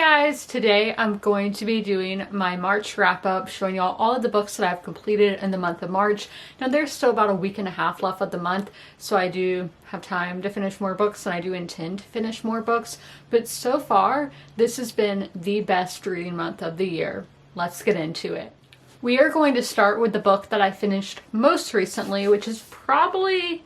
guys, today I'm going to be doing my March wrap up, showing y'all all of the books that I've completed in the month of March. Now there's still about a week and a half left of the month, so I do have time to finish more books and I do intend to finish more books, but so far this has been the best reading month of the year. Let's get into it. We are going to start with the book that I finished most recently, which is probably,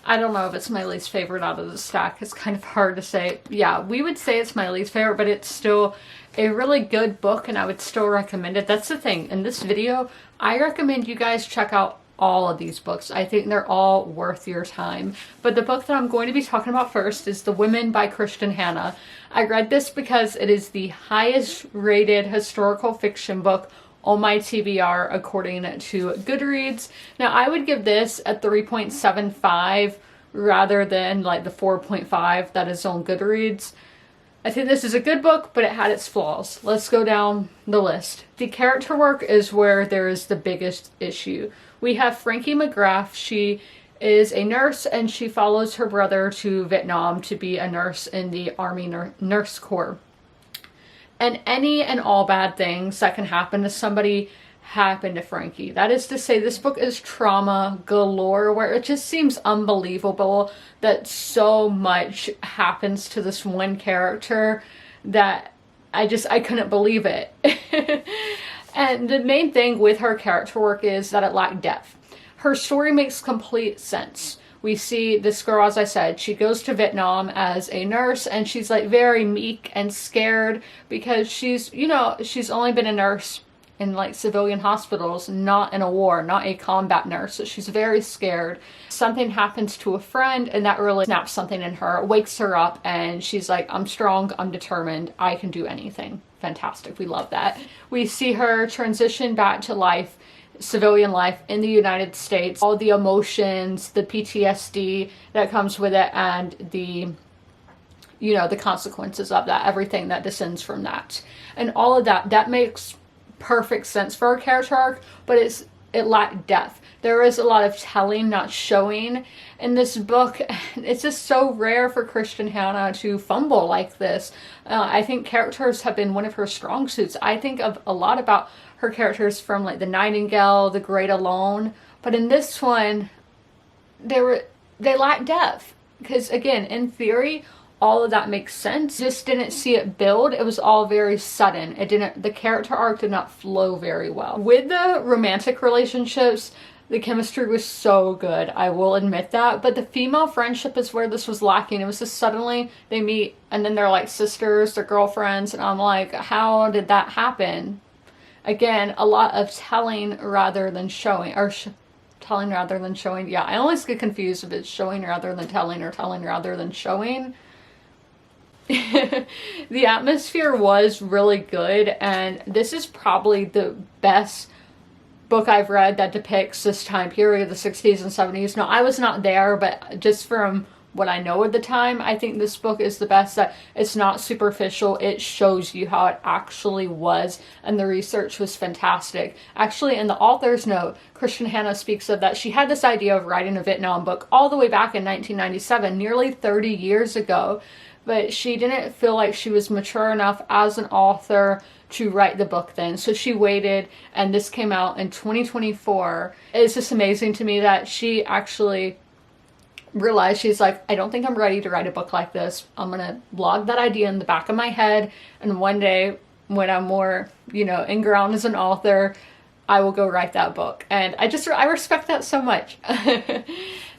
I don't know if it's my least favorite out of the stack. It's kind of hard to say. Yeah, we would say it's my least favorite, but it's still a really good book and I would still recommend it. That's the thing. In this video, I recommend you guys check out all of these books. I think they're all worth your time. But the book that I'm going to be talking about first is The Women by Kristen Hanna. I read this because it is the highest rated historical fiction book on my h.e.r. according to Goodreads. Now I would give this a 3.75 rather than like the 4.5 that is on Goodreads. I think this is a good book, but it had its flaws. Let's go down the list. The character work is where there is the biggest issue. We have Frankie McGrath. She is a nurse and she follows her brother to Vietnam to be a nurse in the Army Nurse Corps. And any and all bad things that can happen to somebody happen to Frankie. That is to say, this book is trauma galore, where it just seems unbelievable that so much happens to this one character that I couldn't believe it. And the main thing with her character work is that it lacked depth. Her story makes complete sense. We see this girl, as I said, she goes to Vietnam as a nurse and she's like very meek and scared because she's only been a nurse in like civilian hospitals, not in a war, not a combat nurse. So she's very scared. Something happens to a friend and that really snaps something in her, wakes her up, and she's like, I'm strong, I'm determined, I can do anything. Fantastic. We love that. We see her transition back to life, civilian life in the United States, all the emotions, the PTSD that comes with it, and the consequences of that, everything that descends from that. And all of that makes perfect sense for our character arc, but it lacked depth. There is a lot of telling, not showing in this book. It's just so rare for Kristen Hanna to fumble like this. I think characters have been one of her strong suits. I think of a lot about her characters from like The Nightingale, The Great Alone, but in this one, they lack depth. Because again, in theory, all of that makes sense. Just didn't see it build. It was all very sudden. The character arc did not flow very well. With the romantic relationships, the chemistry was so good, I will admit that, but the female friendship is where this was lacking. It was just suddenly they meet and then they're like sisters, they're girlfriends, and I'm like, how did that happen? Again, a lot of telling rather than showing, or telling rather than showing. Yeah, I always get confused if it's showing rather than telling or telling rather than showing. The atmosphere was really good, and this is probably the best book I've read that depicts this time period, the 60s and 70s. No, I was not there, but just from what I know at the time, I think this book is the best. That it's not superficial. It shows you how it actually was, and the research was fantastic. Actually, in the author's note, Kristen Hanna speaks of that she had this idea of writing a Vietnam book all the way back in 1997, nearly 30 years ago, but she didn't feel like she was mature enough as an author to write the book then. So she waited, and this came out in 2024. It's just amazing to me that she actually realized, she's like, I don't think I'm ready to write a book like this. I'm gonna log that idea in the back of my head, and one day when I'm more, in ground as an author, I will go write that book. And I respect that so much.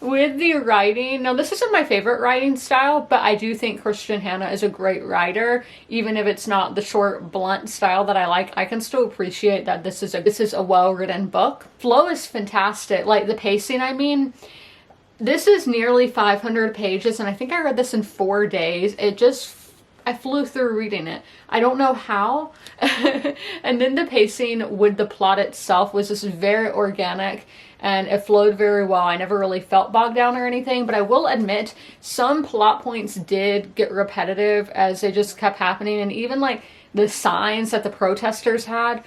With the writing, now this isn't my favorite writing style, but I do think Kristen Hanna is a great writer. Even if it's not the short, blunt style that I like, I can still appreciate that this is a well-written book. Flow is fantastic. Like the pacing, I mean, this is nearly 500 pages, and I think I read this in 4 days. I flew through reading it. I don't know how. And then the pacing with the plot itself was just very organic and it flowed very well. I never really felt bogged down or anything, but I will admit some plot points did get repetitive as they just kept happening. And even like the signs that the protesters had,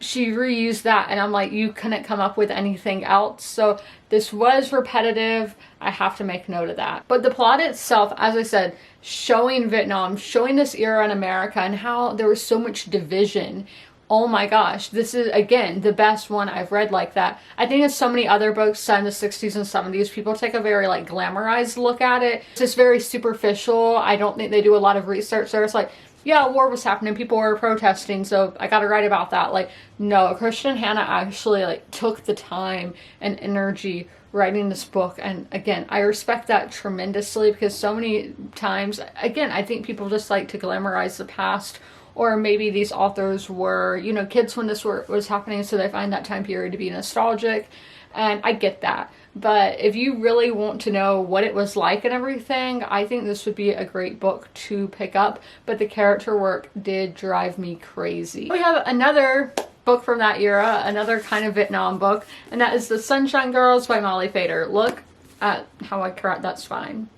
she reused that, and I'm like, you couldn't come up with anything else. So this was repetitive. I have to make note of that. But the plot itself, as I said, showing Vietnam, showing this era in America and how there was so much division. Oh my gosh, this is, again, the best one I've read like that. I think in so many other books set in the 60s and 70s, people take a very like glamorized look at it. It's just very superficial. I don't think they do a lot of research there. It's like, yeah, war was happening, people were protesting, so I gotta write about that. Like, no, Christian Hannah actually like took the time and energy writing this book, and again, I respect that tremendously, because so many times, again, I think people just like to glamorize the past, or maybe these authors were, you know, kids when this was happening, so they find that time period to be nostalgic, and I get that. But if you really want to know what it was like and everything, I think this would be a great book to pick up. But the character work did drive me crazy. We have another book from that era, another kind of Vietnam book, and that is The Sunshine Girls by Molly Fader. Look at how I correct that spine.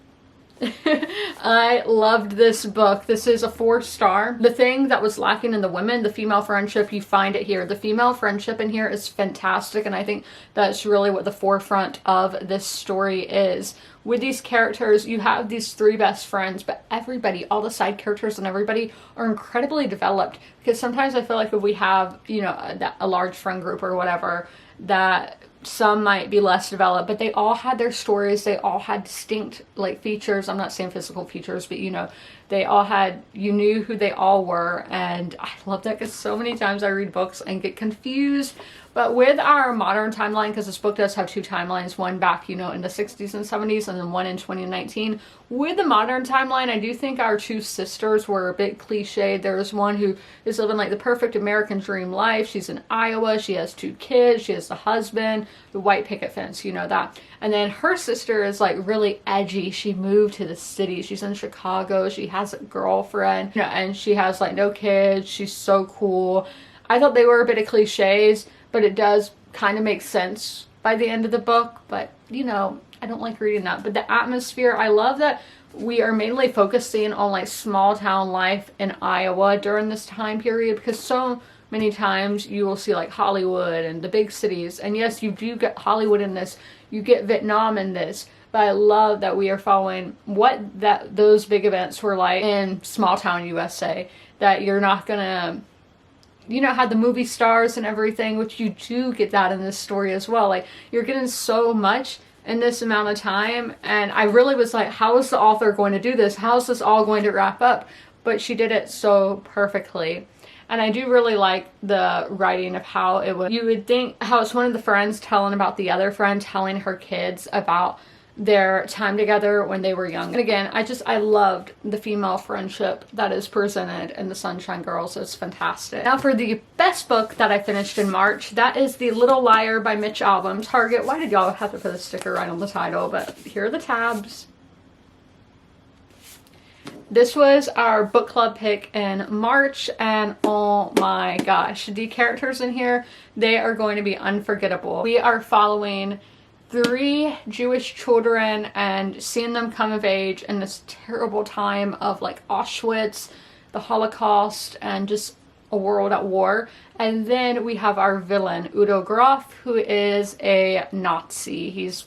I loved this book. This is a 4-star. The thing that was lacking in the women, the female friendship, you find it here. The female friendship in here is fantastic, and I think that's really what the forefront of this story is. With these characters, you have these 3 best friends, but everybody, all the side characters and everybody are incredibly developed, because sometimes I feel like if we have, you know, a large friend group or whatever, that some might be less developed, but they all had their stories. They all had distinct like features. I'm not saying physical features, but you know, they all had, you knew who they all were. And I love that, because so many times I read books and get confused. But with our modern timeline, because this book does have 2 timelines, one back, you know, in the 60s and 70s, and then one in 2019. With the modern timeline, I do think our 2 sisters were a bit cliched. There's one who is living like the perfect American dream life. She's in Iowa. She has 2 kids. She has the husband, the white picket fence, you know that. And then her sister is like really edgy. She moved to the city. She's in Chicago. She has a girlfriend, you know, and she has like no kids. She's so cool. I thought they were a bit of cliches, but it does kind of make sense by the end of the book. But, you know, I don't like reading that. But the atmosphere, I love that we are mainly focusing on like small town life in Iowa during this time period, because so many times you will see like Hollywood and the big cities. And yes, you do get Hollywood in this. You get Vietnam in this. But I love that we are following what those big events were like in small town USA. That you're not gonna, you know, had the movie stars and everything, which you do get that in this story as well. Like, you're getting so much in this amount of time, and I really was like, how is the author going to do this? How is this all going to wrap up? But she did it so perfectly. And I do really like the writing of how it would, you would think how it's one of the friends telling about the other friend telling her kids about their time together when they were young. And again, I loved the female friendship that is presented in The Sunshine Girls. It's fantastic. Now for the best book that I finished in March, that is The Little Liar by Mitch Albom. Target, why did y'all have to put a sticker right on the title? But here are the tabs. This was our book club pick in March, and oh my gosh, the characters in here, they are going to be unforgettable. We are following 3 Jewish children and seeing them come of age in this terrible time of like Auschwitz, the Holocaust, and just a world at war. And then we have our villain, Udo Groff, who is a Nazi. He's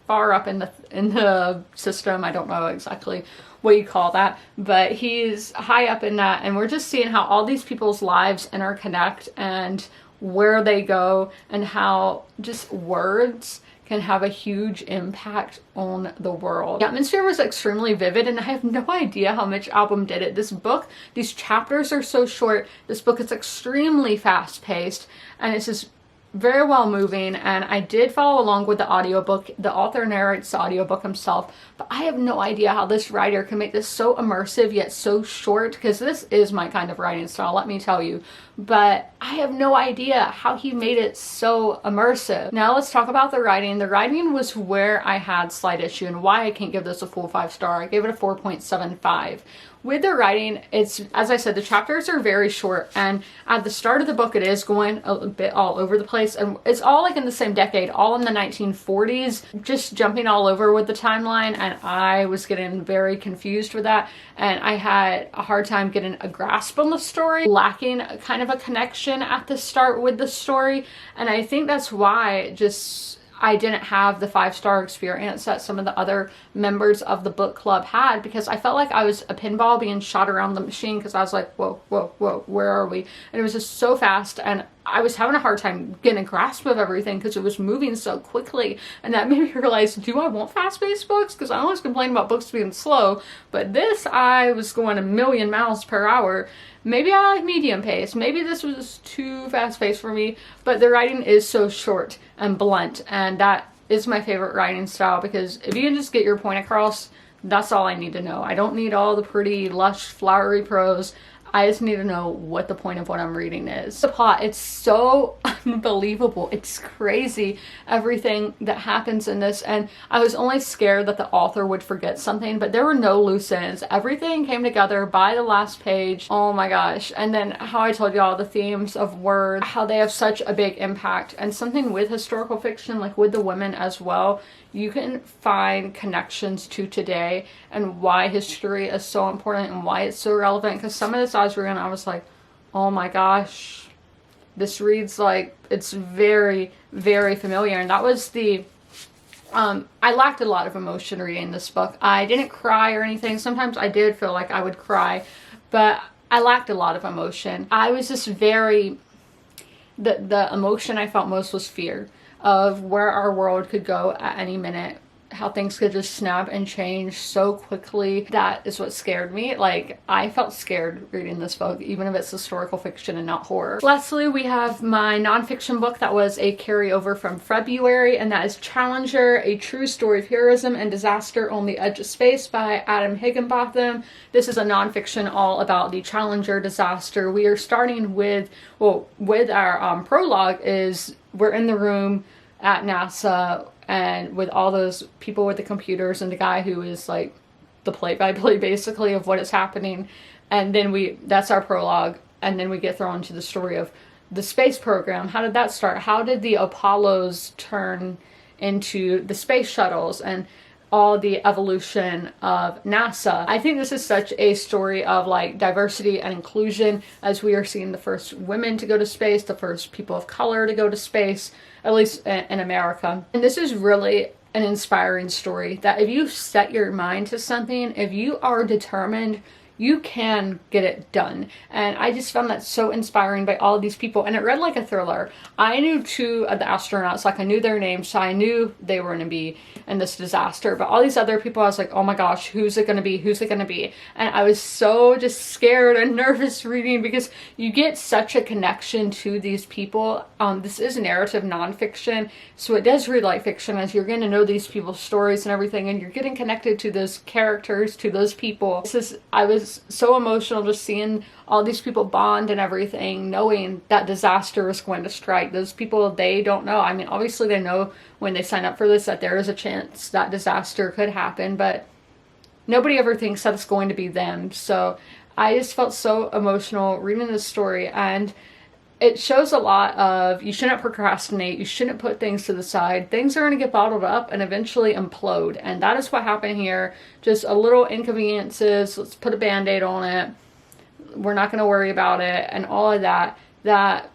far up in the system. I don't know exactly what you call that, but he's high up in that. And we're just seeing how all these people's lives interconnect and where they go, and how just words can have a huge impact on the world. The atmosphere was extremely vivid, and I have no idea how Mitch Albom did it. This book, these chapters are so short. This book is extremely fast-paced, and it's just very well moving. And I did follow along with the audiobook. The author narrates the audiobook himself, but I have no idea how this writer can make this so immersive yet so short, because this is my kind of writing style, let me tell you. But I have no idea how he made it so immersive. Now let's talk about the writing. The writing was where I had slight issue, and why I can't give this a full 5-star. I gave it a 4.75. with the writing, it's, as I said, the chapters are very short, and at the start of the book it is going a bit all over the place, and it's all like in the same decade, all in the 1940s, just jumping all over with the timeline, and I was getting very confused with that, and I had a hard time getting a grasp on the story, lacking kind of a connection at the start with the story, and I think that's why I didn't have the 5-star experience that some of the other members of the book club had, because I felt like I was a pinball being shot around the machine, because I was like, whoa, whoa, whoa, where are we? And it was just so fast, and I was having a hard time getting a grasp of everything because it was moving so quickly, and that made me realize, do I want fast-paced books? Because I always complain about books being slow, but this, I was going a million miles per hour. Maybe I like medium pace. Maybe this was too fast-paced for me, but the writing is so short and blunt, and that is my favorite writing style, because if you can just get your point across, that's all I need to know. I don't need all the pretty, lush, flowery prose. I just need to know what the point of what I'm reading is. The plot, it's so unbelievable. It's crazy, everything that happens in this, and I was only scared that the author would forget something, but there were no loose ends. Everything came together by the last page. Oh my gosh. And then how I told y'all the themes of words, how they have such a big impact, and something with historical fiction, like with the women as well, you can find connections to today and why history is so important and why it's so relevant. Because some of this I was reading, I was like, oh my gosh, this reads like it's very, very familiar. And that was the, I lacked a lot of emotion reading this book. I didn't cry or anything. Sometimes I did feel like I would cry, but I lacked a lot of emotion. I was just very, the emotion I felt most was fear of where our world could go at any minute, how things could just snap and change so quickly. That is what scared me. Like, I felt scared reading this book, even if it's historical fiction and not horror. Lastly, we have my nonfiction book that was a carryover from February, and that is Challenger, A True Story of Heroism and Disaster on the Edge of Space by Adam Higginbotham. This is a nonfiction all about the Challenger disaster. We are starting with, well, with our prologue is we're in the room at NASA, and with all those people with the computers and the guy who is like the play-by-play basically of what is happening, and then that's our prologue, and then we get thrown into the story of the space program. How did that start? How did the Apollos turn into the space shuttles, and all the evolution of NASA? I think this is such a story of like diversity and inclusion, as we are seeing the first women to go to space, the first people of color to go to space, at least in America. And this is really an inspiring story that if you set your mind to something, if you are determined, you can get it done. And I just found that so inspiring by all of these people, and it read like a thriller. I knew 2 of the astronauts, like I knew their names, so I knew they were going to be in this disaster, but all these other people, I was like, oh my gosh, who's it going to be? Who's it going to be? And I was so just scared and nervous reading, because you get such a connection to these people. This is narrative nonfiction, so it does read like fiction, as you're going to know these people's stories and everything, and you're getting connected to those characters, to those people. I was so emotional just seeing all these people bond and everything, knowing that disaster is going to strike. Those people, they don't know. I mean, obviously they know when they sign up for this that there is a chance that disaster could happen, but nobody ever thinks that it's going to be them. So I just felt so emotional reading this story, and it shows a lot of you shouldn't procrastinate, you shouldn't put things to the side. Things are going to get bottled up and eventually implode, and that is what happened here. Just a little inconveniences, let's put a band-aid on it, we're not going to worry about it, and all of that. But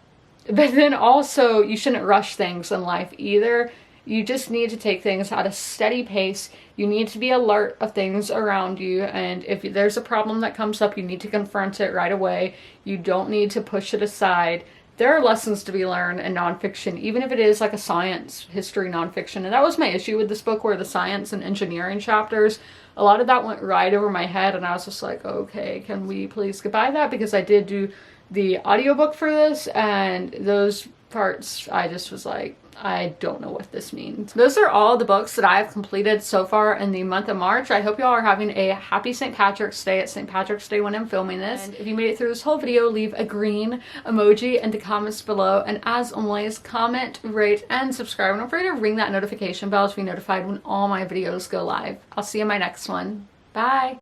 then also, you shouldn't rush things in life either. You just need to take things at a steady pace. You need to be alert of things around you, and if there's a problem that comes up, you need to confront it right away. You don't need to push it aside. There are lessons to be learned in nonfiction, even if it is like a science history nonfiction. And that was my issue with this book, where the science and engineering chapters, a lot of that went right over my head, and I was just like, okay, can we please get by that? Because I did do the audiobook for this, and those parts, I just was like, I don't know what this means. Those are all the books that I've completed so far in the month of March. I hope y'all are having a happy St. Patrick's Day. It's St. Patrick's Day when I'm filming this. And if you made it through this whole video, leave a green emoji in the comments below. And as always, comment, rate, and subscribe. And don't forget to ring that notification bell to be notified when all my videos go live. I'll see you in my next one. Bye!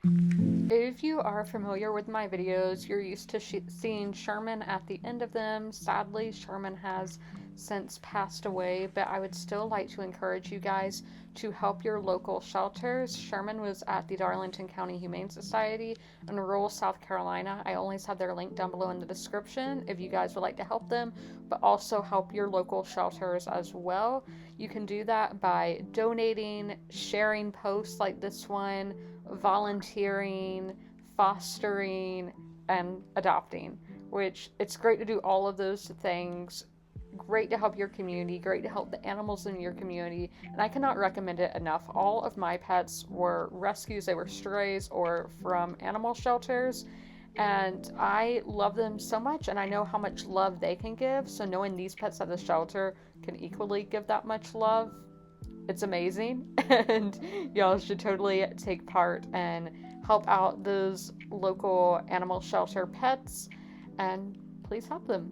If you are familiar with my videos, you're used to seeing Sherman at the end of them. Sadly, Sherman has since passed away, but I would still like to encourage you guys to help your local shelters. Sherman was at the Darlington County Humane Society in rural South Carolina. I always have their link down below in the description if you guys would like to help them, but also help your local shelters as well. You can do that by donating, sharing posts like this one, volunteering, fostering, and adopting, which it's great to do all of those things. Great to help your community, great to help the animals in your community, and I cannot recommend it enough. All of my pets were rescues, they were strays or from animal shelters, and I love them so much, and I know how much love they can give, so knowing these pets at the shelter can equally give that much love, it's amazing. And y'all should totally take part and help out those local animal shelter pets, and please help them.